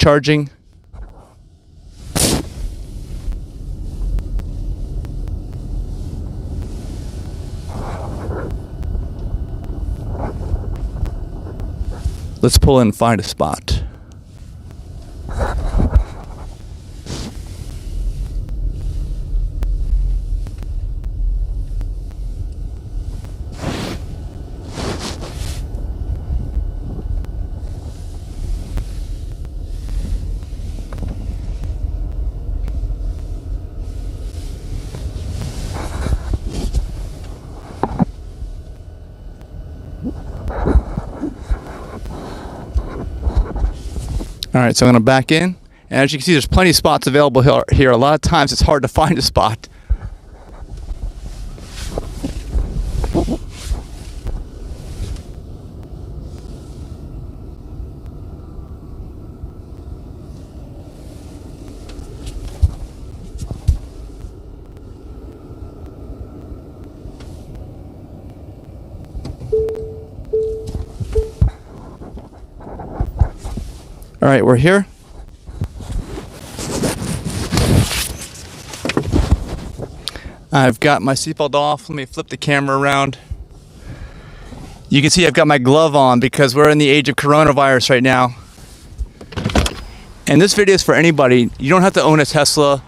charging. Let's pull in and find a spot. All right, so I'm going to back in, and as you can see, there's plenty of spots available here. A lot of times it's hard to find a spot. All right, we're here. I've got my seatbelt off. Let me flip the camera around. You can see I've got my glove on because we're in the age of coronavirus right now. And this video is for anybody. You don't have to own a Tesla.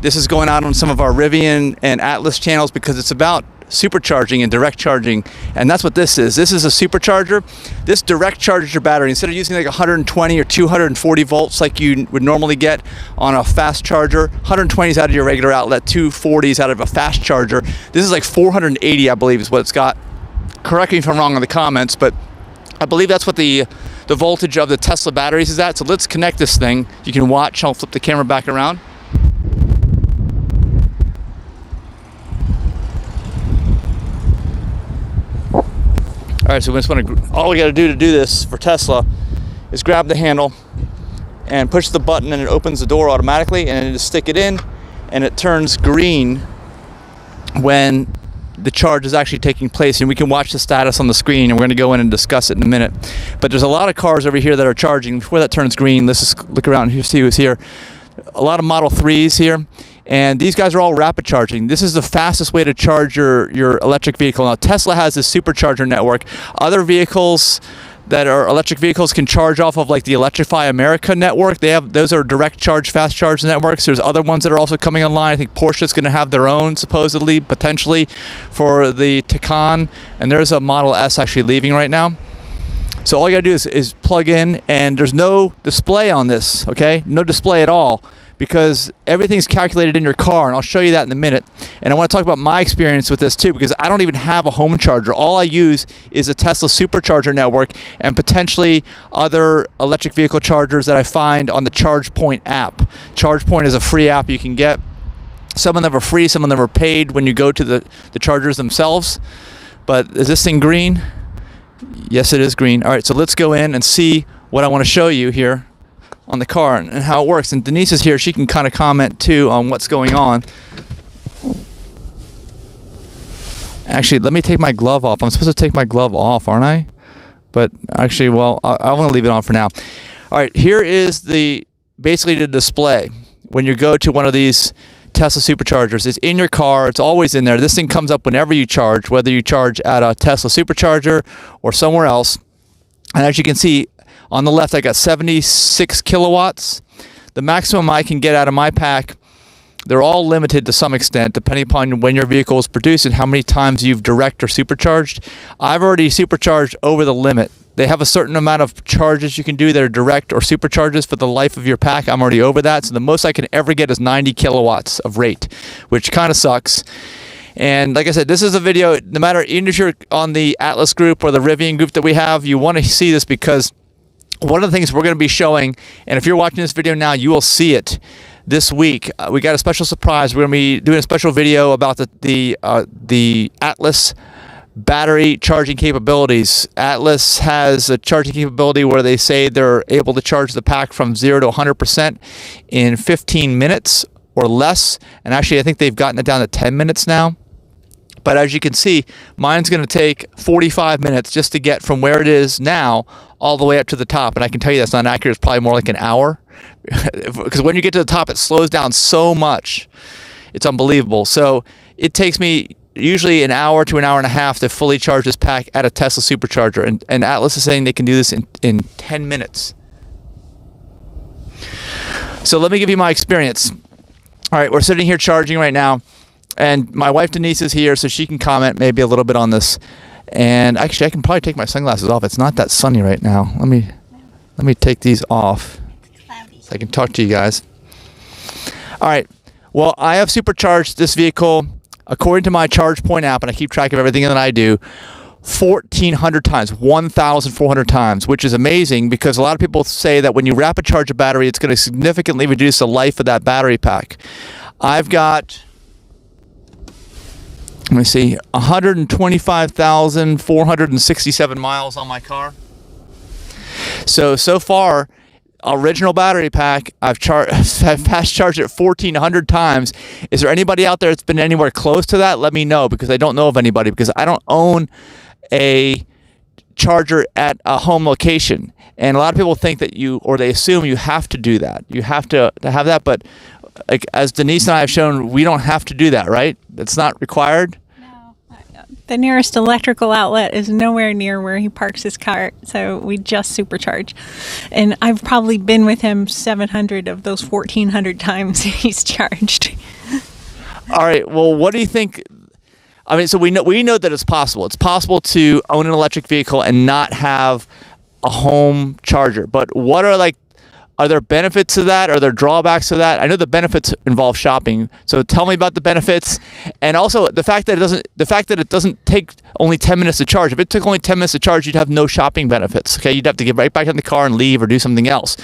This is going out on some of our Rivian and Atlas channels because it's about supercharging and direct charging, and that's what this is. This is a supercharger. This direct charges your battery. Instead of using like 120 or 240 volts like you would normally get on a fast charger, 120 is out of your regular outlet, 240 is out of a fast charger. This is like 480, I believe, is what it's got. Correct me if I'm wrong in the comments, but I believe that's what the voltage of the Tesla batteries is at. So let's connect this thing. You can watch. I'll flip the camera back around. All right, so we just want to, all we got to do this for Tesla is grab the handle and push the button, and it opens the door automatically, and then just stick it in, and it turns green when the charge is actually taking place, and we can watch the status on the screen, and we're going to go in and discuss it in a minute. But there's a lot of cars over here that are charging. Before that turns green, let's just look around and see who's here. A lot of Model 3s here. And these guys are all rapid charging. This is the fastest way to charge your electric vehicle. Now, Tesla has this supercharger network. Other vehicles that are electric vehicles can charge off of like the Electrify America network. Those are direct charge, fast charge networks. There's other ones that are also coming online. I think Porsche's going to have their own, supposedly, potentially, for the Taycan. And there's a Model S actually leaving right now. So all you got to do is plug in, and there's no display on this, okay? No display at all, because everything's calculated in your car, and I'll show you that in a minute. And I want to talk about my experience with this too, because I don't even have a home charger. All I use is a Tesla supercharger network and potentially other electric vehicle chargers that I find on the ChargePoint app. ChargePoint is a free app you can get. Some of them are free, some of them are paid when you go to the chargers themselves. But is this thing green? Yes, it is green. All right, so let's go in and see what I want to show you here on the car and how it works. And Denise is here. She can kind of comment too on what's going on. Actually, let me take my glove off. I'm supposed to take my glove off, aren't I? But actually, well, I want to leave it on for now. All right, here is basically the display when you go to one of these Tesla superchargers. It's in your car. It's always in there. This thing comes up whenever you charge, whether you charge at a Tesla supercharger or somewhere else. And as you can see, on the left, I got 76 kilowatts. The maximum I can get out of my pack, they're all limited to some extent, depending upon when your vehicle is produced and how many times you've direct or supercharged. I've already supercharged over the limit. They have a certain amount of charges you can do that are direct or supercharges for the life of your pack. I'm already over that. So the most I can ever get is 90 kilowatts of rate, which kind of sucks. And like I said, this is a video, no matter, even if you're on the Atlas group or the Rivian group that we have, you want to see this because one of the things we're going to be showing, and if you're watching this video now, you will see it this week. We got a special surprise. We're going to be doing a special video about the Atlas battery charging capabilities. Atlas has a charging capability where they say they're able to charge the pack from 0 to 100% in 15 minutes or less. And actually, I think they've gotten it down to 10 minutes now. But as you can see, mine's going to take 45 minutes just to get from where it is now all the way up to the top. And I can tell you that's not accurate. It's probably more like an hour. Because when you get to the top, it slows down so much. It's unbelievable. So it takes me usually an hour to an hour and a half to fully charge this pack at a Tesla SuperCharger. And Atlas is saying they can do this in 10 minutes. So let me give you my experience. All right, we're sitting here charging right now. And my wife Denise is here, so she can comment maybe a little bit on this. And actually, I can probably take my sunglasses off. It's not that sunny right now. Let me take these off so I can talk to you guys. All right. Well, I have supercharged this vehicle according to my ChargePoint app, and I keep track of everything that I do, 1,400 times, 1,400 times, which is amazing because a lot of people say that when you rapid charge a battery, it's going to significantly reduce the life of that battery pack. I've got, let me see, 125,467 miles on my car. So far, original battery pack, I've fast charged it 1,400 times. Is there anybody out there that's been anywhere close to that? Let me know, because I don't know of anybody, because I don't own a charger at a home location. And a lot of people think that they assume you have to do that. You have to have that, but like as Denise and I have shown, we don't have to do that, right? It's not required. The nearest electrical outlet is nowhere near where he parks his car, so we just supercharge. And I've probably been with him 700 of those 1,400 times he's charged. All right. Well, what do you think? I mean, so we know that it's possible. It's possible to own an electric vehicle and not have a home charger. But what are there benefits to that? Are there drawbacks to that? I know the benefits involve shopping. So tell me about the benefits, and also the fact that it doesn't take only 10 minutes to charge. If it took only 10 minutes to charge, you'd have no shopping benefits. Okay, you'd have to get right back in the car and leave or do something else.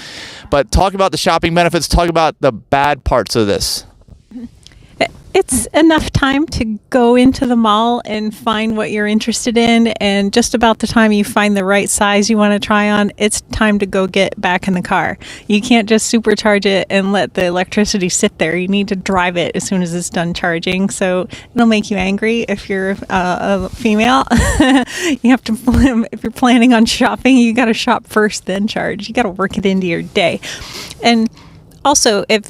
But talk about the shopping benefits. Talk about the bad parts of this. It's enough time to go into the mall and find what you're interested in, and just about the time you find the right size you want to try on, it's time to go get back in the car. You can't just supercharge it and let the electricity sit there. You need to drive it as soon as it's done charging, so it'll make you angry if you're a female. You have to, if you're planning on shopping, you got to shop first, then charge. You got to work it into your day. And also, if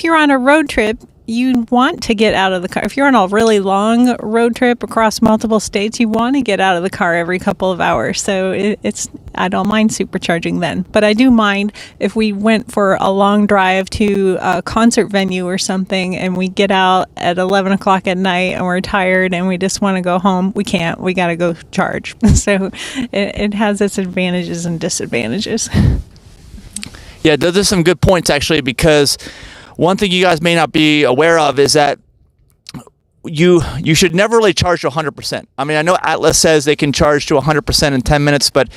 you're on a road trip, you want to get out of the car. If you're on a really long road trip across multiple states, you want to get out of the car every couple of hours. So I don't mind supercharging then. But I do mind if we went for a long drive to a concert venue or something and we get out at 11 o'clock at night and we're tired and we just want to go home. We can't. We got to go charge. So it has its advantages and disadvantages. Yeah, those are some good points, actually, because one thing you guys may not be aware of is that you should never really charge to 100%. I mean, I know Atlas says they can charge to 100% in 10 minutes, but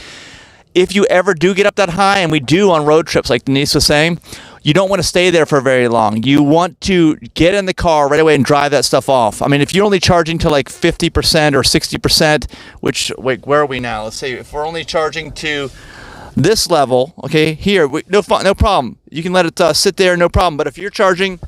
if you ever do get up that high, and we do on road trips, like Denise was saying, you don't want to stay there for very long. You want to get in the car right away and drive that stuff off. I mean, if you're only charging to like 50% or 60%, which, wait, where are we now? Let's say if we're only charging to this level, okay, here, no problem. You can let it sit there, no problem. But if you're charging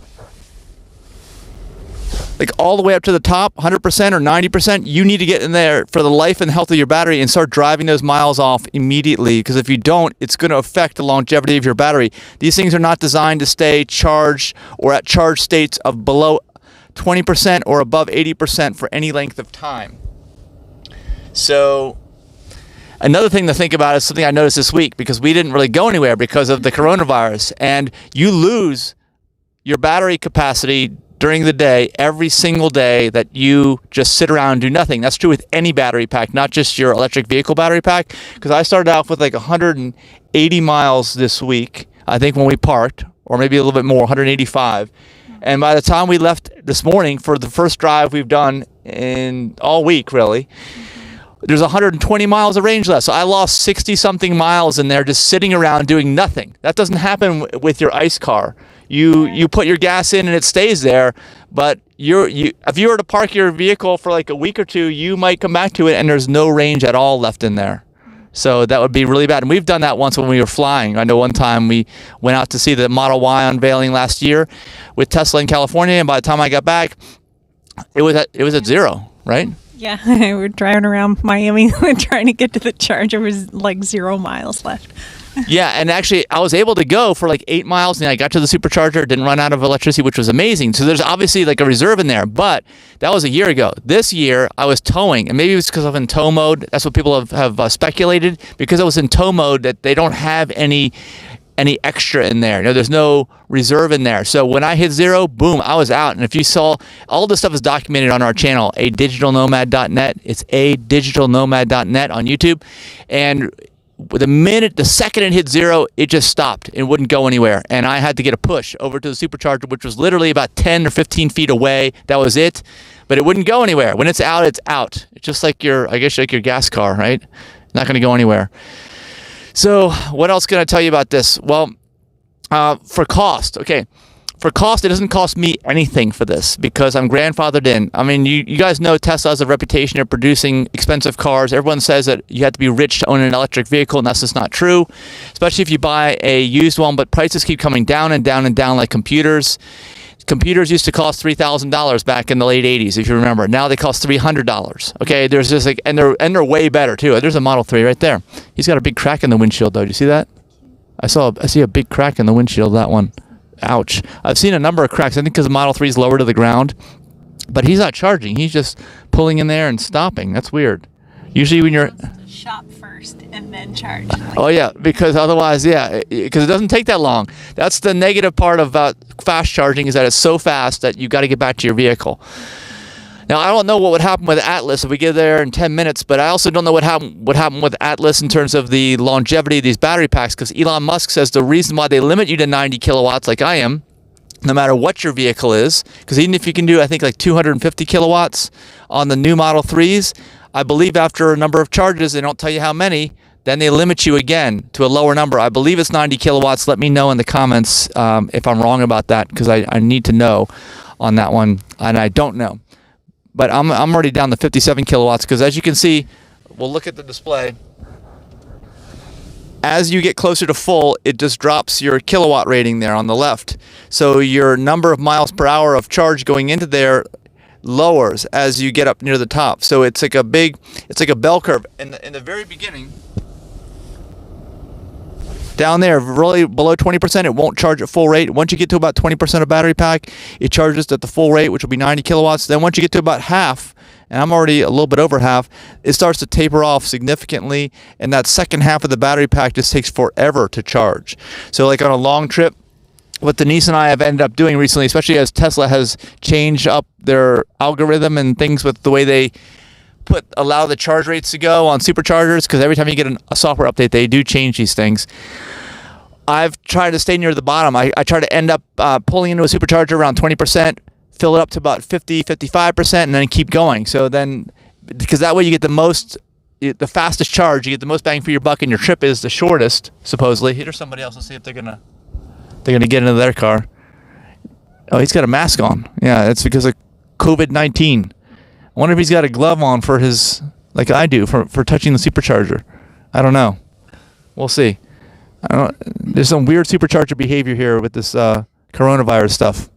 like all the way up to the top, 100% or 90%, you need to get in there for the life and health of your battery and start driving those miles off immediately. Because if you don't, it's going to affect the longevity of your battery. These things are not designed to stay charged or at charge states of below 20% or above 80% for any length of time. So another thing to think about is something I noticed this week, because we didn't really go anywhere because of the coronavirus, and you lose your battery capacity during the day every single day that you just sit around and do nothing. That's true with any battery pack, not just your electric vehicle battery pack, because I started off with like 180 miles this week, I think, when we parked, or maybe a little bit more, 185. And by the time we left this morning for the first drive we've done in all week, really, there's 120 miles of range left. So I lost 60-something miles in there just sitting around doing nothing. That doesn't happen with your ICE car. You put your gas in and it stays there, but if you were to park your vehicle for like a week or two, you might come back to it and there's no range at all left in there. So that would be really bad. And we've done that once when we were flying. I know one time we went out to see the Model Y unveiling last year with Tesla in California, and by the time I got back, It was at 0, right? Yeah, we're driving around Miami trying to get to the charger. It was like 0 miles left. Yeah, and actually, I was able to go for like 8 miles, and I got to the supercharger, didn't run out of electricity, which was amazing. So there's obviously like a reserve in there, but that was a year ago. This year, I was towing, and maybe it was because I was in tow mode. That's what people have speculated. Because I was in tow mode, that they don't have any extra in there. There's no reserve in there. So when I hit 0, boom, I was out. And if you saw, all this stuff is documented on our channel, adigitalnomad.net. It's adigitalnomad.net on YouTube. And the second it hit 0, it just stopped. It wouldn't go anywhere. And I had to get a push over to the supercharger, which was literally about 10 or 15 feet away. That was it. But it wouldn't go anywhere. When it's out, it's out. It's just like your gas car, right? Not going to go anywhere. So what else can I tell you about this? Well, for cost, okay. For cost, it doesn't cost me anything for this because I'm grandfathered in. I mean, you guys know Tesla has a reputation of producing expensive cars. Everyone says that you have to be rich to own an electric vehicle, and that's just not true, especially if you buy a used one. But prices keep coming down and down and down like computers. Computers used to cost $3,000 back in the late 80s, if you remember. Now they cost $300. Okay, there's just like, and they're way better too. There's a Model 3 right there. He's got a big crack in the windshield though. Do you see that? I see a big crack in the windshield. That one. Ouch. I've seen a number of cracks. I think because the Model 3 is lower to the ground, but he's not charging. He's just pulling in there and stopping. That's weird. Usually when you're shop first and then charge. Oh yeah, because otherwise, because it doesn't take that long. That's the negative part about fast charging, is that it's so fast that you got to get back to your vehicle. Now, I don't know what would happen with Atlas if we get there in 10 minutes, but I also don't know what happened with Atlas in terms of the longevity of these battery packs, because Elon Musk says the reason why they limit you to 90 kilowatts like I am, no matter what your vehicle is, because even if you can do, I think, like 250 kilowatts on the new Model 3s, I believe after a number of charges, they don't tell you how many, then they limit you again to a lower number. I believe it's 90 kilowatts. Let me know in the comments if I'm wrong about that, because I need to know on that one, and I don't know. But I'm already down to 57 kilowatts, because as you can see, we'll look at the display. As you get closer to full, it just drops your kilowatt rating there on the left. So your number of miles per hour of charge going into there lowers as you get up near the top. So it's like a bell curve. In the very beginning, down there, really below 20%, it won't charge at full rate. Once you get to about 20% of battery pack, it charges at the full rate, which will be 90 kilowatts. Then once you get to about half, and I'm already a little bit over half, it starts to taper off significantly, and that second half of the battery pack just takes forever to charge. So like on a long trip, what Denise and I have ended up doing recently, especially as Tesla has changed up their algorithm and things with the way they allow the charge rates to go on superchargers, because every time you get a software update, they do change these things. I've tried to stay near the bottom. I try to end up pulling into a supercharger around 20%, fill it up to about 50, 55%, and then keep going. So then, because that way you get the fastest charge, you get the most bang for your buck, and your trip is the shortest, supposedly. Here's somebody else. Let's see if they're gonna get into their car. Oh, he's got a mask on. Yeah, it's because of COVID-19. I wonder if he's got a glove on for his, like I do, for touching the supercharger. I don't know. We'll see. There's some weird supercharger behavior here with this coronavirus stuff.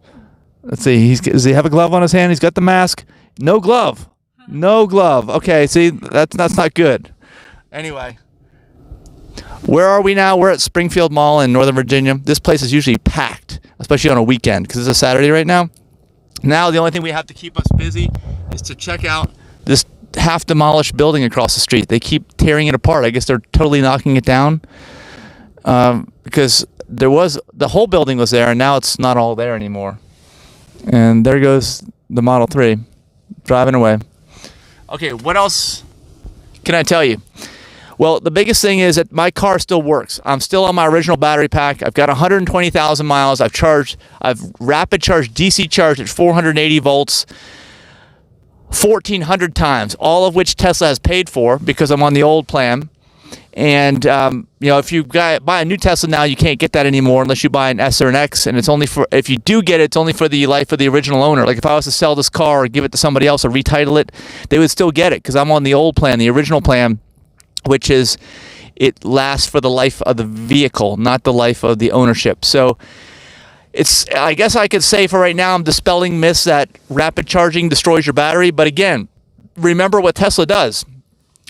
Let's see. Does he have a glove on his hand? He's got the mask. No glove. No glove. Okay, see, that's not good. Anyway, where are we now? We're at Springfield Mall in Northern Virginia. This place is usually packed, especially on a weekend, because it's a Saturday right now. Now the only thing we have to keep us busy is to check out this half-demolished building across the street. They keep tearing it apart. I guess they're totally knocking it down, because the whole building was there, and now it's not all there anymore. And there goes the Model 3 driving away. Okay, what else can I tell you? Well, the biggest thing is that my car still works. I'm still on my original battery pack. I've got 120,000 miles. I've rapid charged DC charged at 480 volts 1,400 times, all of which Tesla has paid for because I'm on the old plan. And if you buy a new Tesla now, you can't get that anymore unless you buy an S or an X, and it's only for, if you do get it, it's only for the life of the original owner. Like if I was to sell this car or give it to somebody else or retitle it, they would still get it because I'm on the old plan, the original plan, which is it lasts for the life of the vehicle, not the life of the ownership. So I guess I could say for right now, I'm dispelling myths that rapid charging destroys your battery. But again, remember what Tesla does.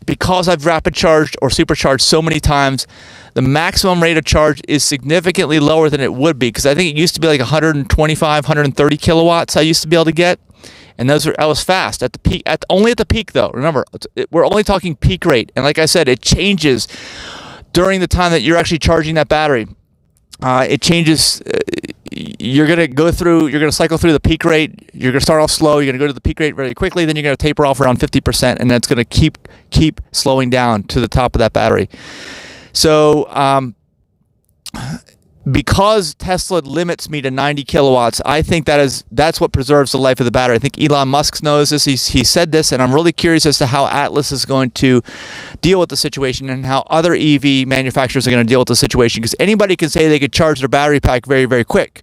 Because I've rapid charged or supercharged so many times, the maximum rate of charge is significantly lower than it would be. Because I think it used to be like 125, 130 kilowatts I used to be able to get. And that was fast at the peak. Only at the peak, though. Remember, we're only talking peak rate. And like I said, it changes during the time that you're actually charging that battery. It changes. You're going to cycle through the peak rate. You're going to start off slow. You're going to go to the peak rate very quickly. Then you're going to taper off around 50%. And that's going to keep slowing down to the top of that battery. So, because Tesla limits me to 90 kilowatts, I think that's what preserves the life of the battery. I think Elon Musk knows this. He said this, and I'm really curious as to how Atlas is going to deal with the situation and how other EV manufacturers are going to deal with the situation, because anybody can say they could charge their battery pack very, very quick.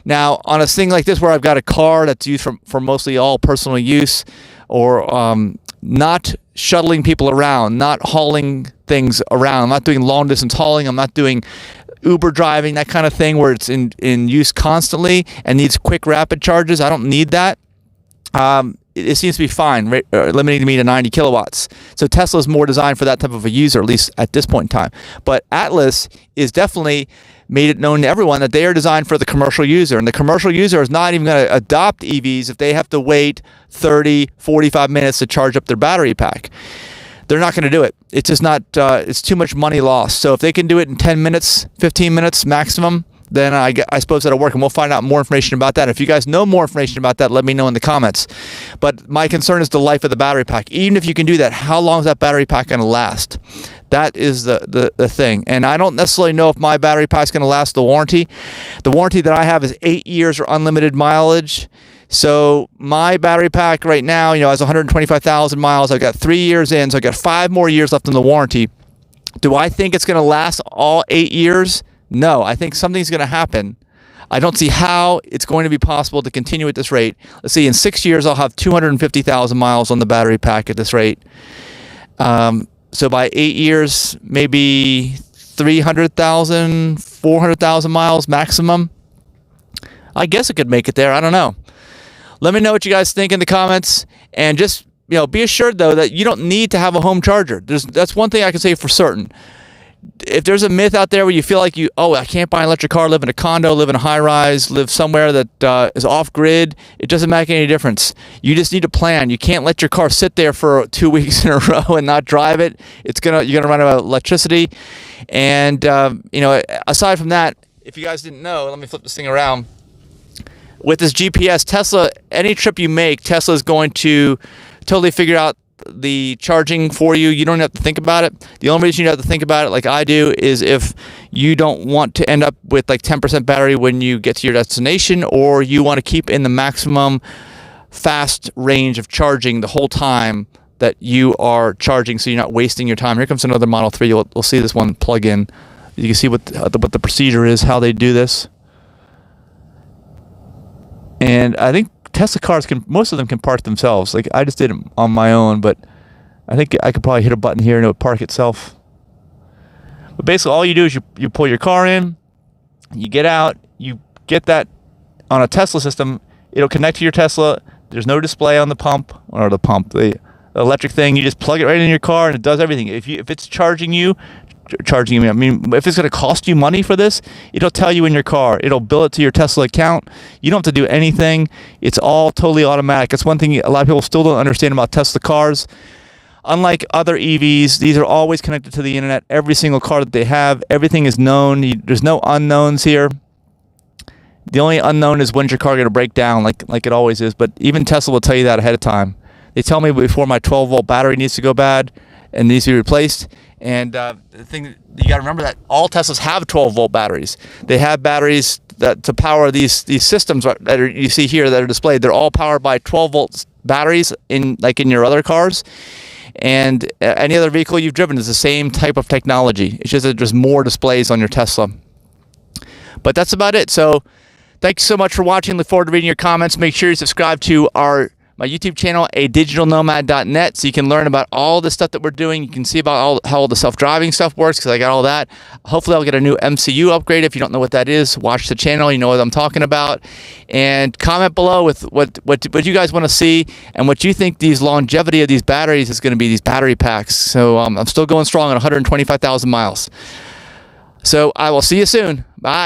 Now, on a thing like this where I've got a car that's used for mostly all personal use, or not shuttling people around, not hauling things around, I'm not doing long distance hauling, I'm not doing Uber driving, that kind of thing where it's in use constantly and needs quick rapid charges. I don't need that. It seems to be fine, limiting me to 90 kilowatts. So Tesla is more designed for that type of a user, at least at this point in time. But Atlas is definitely made it known to everyone that they are designed for the commercial user. And the commercial user is not even going to adopt EVs if they have to wait 30, 45 minutes to charge up their battery pack. They're not going to do it. It's just not, it's too much money lost. So if they can do it in 10 minutes, 15 minutes maximum, then I suppose that'll work. And we'll find out more information about that. If you guys know more information about that, let me know in the comments. But my concern is the life of the battery pack. Even if you can do that, how long is that battery pack going to last? That is the thing. And I don't necessarily know if my battery pack is going to last the warranty. The warranty that I have is 8 years or unlimited mileage. So my battery pack right now, has 125,000 miles. I've got 3 years in, so I've got 5 more years left in the warranty. Do I think it's going to last all 8 years? No, I think something's going to happen. I don't see how it's going to be possible to continue at this rate. Let's see, in 6 years, I'll have 250,000 miles on the battery pack at this rate. So by 8 years, maybe 300,000, 400,000 miles maximum. I guess it could make it there. I don't know. Let me know what you guys think in the comments, and just be assured though that you don't need to have a home charger. That's one thing I can say for certain. If there's a myth out there where you feel like I can't buy an electric car, live in a condo, live in a high rise, live somewhere that is off grid, it doesn't make any difference. You just need to plan. You can't let your car sit there for 2 weeks in a row and not drive it. You're gonna run out of electricity, and aside from that, if you guys didn't know, let me flip this thing around. With this GPS, Tesla, any trip you make, Tesla is going to totally figure out the charging for you. You don't have to think about it. The only reason you have to think about it, like I do, is if you don't want to end up with like 10% battery when you get to your destination, or you want to keep in the maximum fast range of charging the whole time that you are charging, so you're not wasting your time. Here comes another Model 3. We'll see this one plug in. You can see what the procedure is, how they do this. And I think Tesla cars most of them can park themselves. Like I just did it on my own, but I think I could probably hit a button here and it would park itself. But basically all you do is you pull your car in, you get out, you get that on a Tesla system, it'll connect to your Tesla. There's no display on the electric thing. You just plug it right in your car and it does everything. If it's charging you, I mean, if it's going to cost you money for this, it'll tell you in your car. It'll bill it to your Tesla account. You don't have to do anything. It's all totally automatic. That's one thing a lot of people still don't understand about Tesla cars. Unlike other EVs, these are always connected to the internet. Every single car that they have, everything is known. There's no unknowns here. The only unknown is when's your car going to break down, like it always is. But even Tesla will tell you that ahead of time. They tell me before my 12-volt battery needs to go bad and needs to be replaced. And the thing you got to remember that all Teslas have 12-volt batteries. They have batteries that to power these systems that you see here that are displayed. They're all powered by 12-volt batteries in your other cars. And any other vehicle you've driven is the same type of technology. It's just that there's more displays on your Tesla. But that's about it. So thanks so much for watching. Look forward to reading your comments. Make sure you subscribe to our my YouTube channel, adigitalnomad.net, so you can learn about all the stuff that we're doing. You can see about how all the self-driving stuff works, because I got all that. Hopefully I'll get a new MCU upgrade. If you don't know what that is, watch the channel. You know what I'm talking about. And comment below with what you guys want to see and what you think these longevity of these batteries is going to be, these battery packs. So I'm still going strong at 125,000 miles. So I will see you soon. Bye.